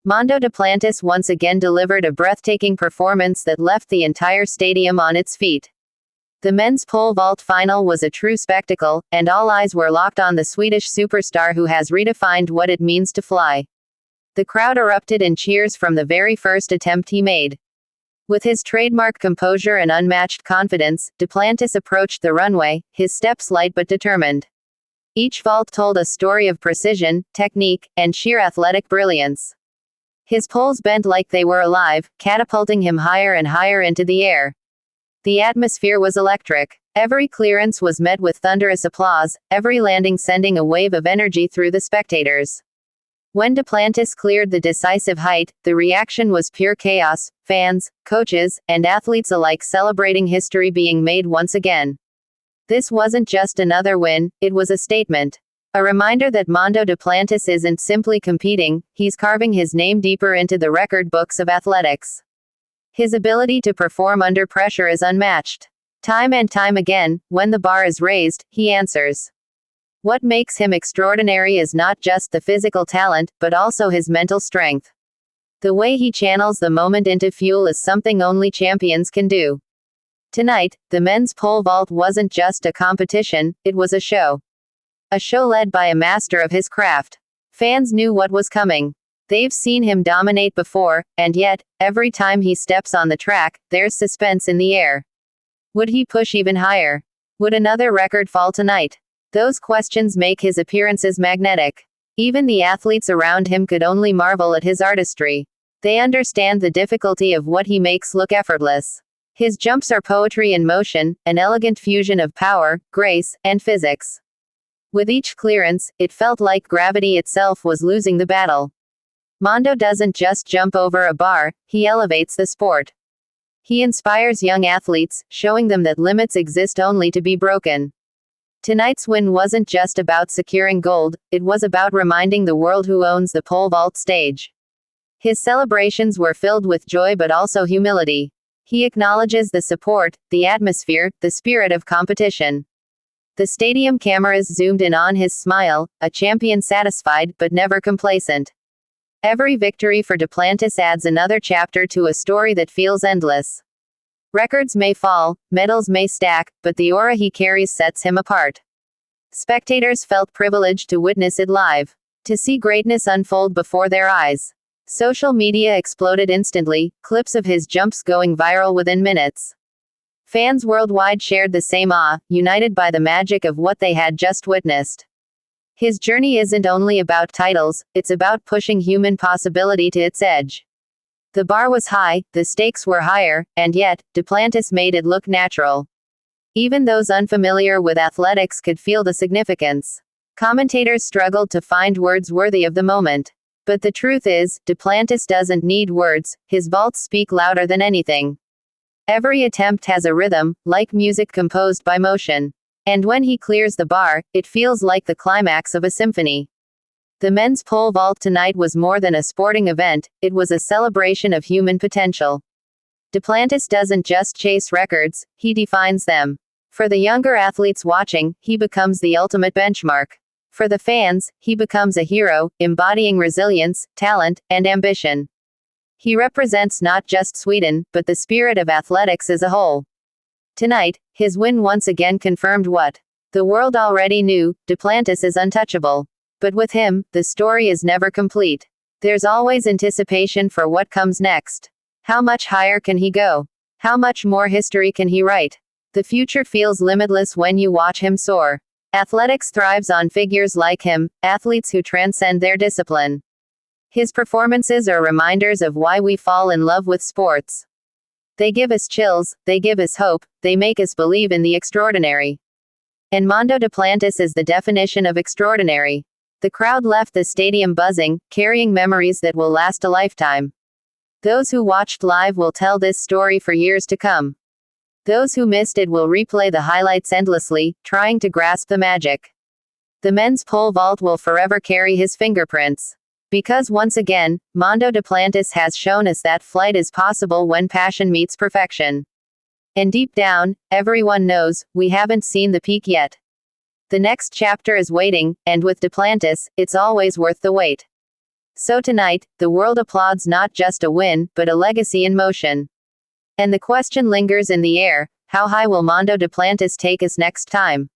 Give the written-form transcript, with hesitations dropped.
Mondo Duplantis once again delivered a breathtaking performance that left the entire stadium on its feet. The men's pole vault final was a true spectacle, and all eyes were locked on the Swedish superstar who has redefined what it means to fly. The crowd erupted in cheers from the very first attempt he made. With his trademark composure and unmatched confidence, Duplantis approached the runway, his steps light but determined. Each vault told a story of precision, technique, and sheer athletic brilliance. His poles bent like they were alive, catapulting him higher and higher into the air. The atmosphere was electric. Every clearance was met with thunderous applause, every landing sending a wave of energy through the spectators. When Duplantis cleared the decisive height, the reaction was pure chaos, fans, coaches, and athletes alike celebrating history being made once again. This wasn't just another win, it was a statement. A reminder that Mondo Duplantis isn't simply competing, he's carving his name deeper into the record books of athletics. His ability to perform under pressure is unmatched. Time and time again, when the bar is raised, he answers. What makes him extraordinary is not just the physical talent, but also his mental strength. The way he channels the moment into fuel is something only champions can do. Tonight, the men's pole vault wasn't just a competition, it was a show. A show led by a master of his craft. Fans knew what was coming. They've seen him dominate before, and yet, every time he steps on the track, there's suspense in the air. Would he push even higher? Would another record fall tonight? Those questions make his appearances magnetic. Even the athletes around him could only marvel at his artistry. They understand the difficulty of what he makes look effortless. His jumps are poetry in motion, an elegant fusion of power, grace, and physics. With each clearance, it felt like gravity itself was losing the battle. Mondo doesn't just jump over a bar, he elevates the sport. He inspires young athletes, showing them that limits exist only to be broken. Tonight's win wasn't just about securing gold, it was about reminding the world who owns the pole vault stage. His celebrations were filled with joy but also humility. He acknowledges the support, the atmosphere, the spirit of competition. The stadium cameras zoomed in on his smile, a champion satisfied but never complacent. Every victory for Duplantis adds another chapter to a story that feels endless. Records may fall, medals may stack, but the aura he carries sets him apart. Spectators felt privileged to witness it live, to see greatness unfold before their eyes. Social media exploded instantly, clips of his jumps going viral within minutes. Fans worldwide shared the same awe, united by the magic of what they had just witnessed. His journey isn't only about titles, it's about pushing human possibility to its edge. The bar was high, the stakes were higher, and yet, Duplantis made it look natural. Even those unfamiliar with athletics could feel the significance. Commentators struggled to find words worthy of the moment. But the truth is, Duplantis doesn't need words, his vaults speak louder than anything. Every attempt has a rhythm, like music composed by motion. And when he clears the bar, it feels like the climax of a symphony. The men's pole vault tonight was more than a sporting event, it was a celebration of human potential. Duplantis doesn't just chase records, he defines them. For the younger athletes watching, he becomes the ultimate benchmark. For the fans, he becomes a hero, embodying resilience, talent, and ambition. He represents not just Sweden, but the spirit of athletics as a whole. Tonight, his win once again confirmed what the world already knew: Duplantis is untouchable. But with him, the story is never complete. There's always anticipation for what comes next. How much higher can he go? How much more history can he write? The future feels limitless when you watch him soar. Athletics thrives on figures like him, athletes who transcend their discipline. His performances are reminders of why we fall in love with sports. They give us chills, they give us hope, they make us believe in the extraordinary. And Mondo Duplantis is the definition of extraordinary. The crowd left the stadium buzzing, carrying memories that will last a lifetime. Those who watched live will tell this story for years to come. Those who missed it will replay the highlights endlessly, trying to grasp the magic. The men's pole vault will forever carry his fingerprints. Because once again, Mondo Duplantis has shown us that flight is possible when passion meets perfection. And deep down, everyone knows, we haven't seen the peak yet. The next chapter is waiting, and with Duplantis, it's always worth the wait. So tonight, the world applauds not just a win, but a legacy in motion. And the question lingers in the air, how high will Mondo Duplantis take us next time?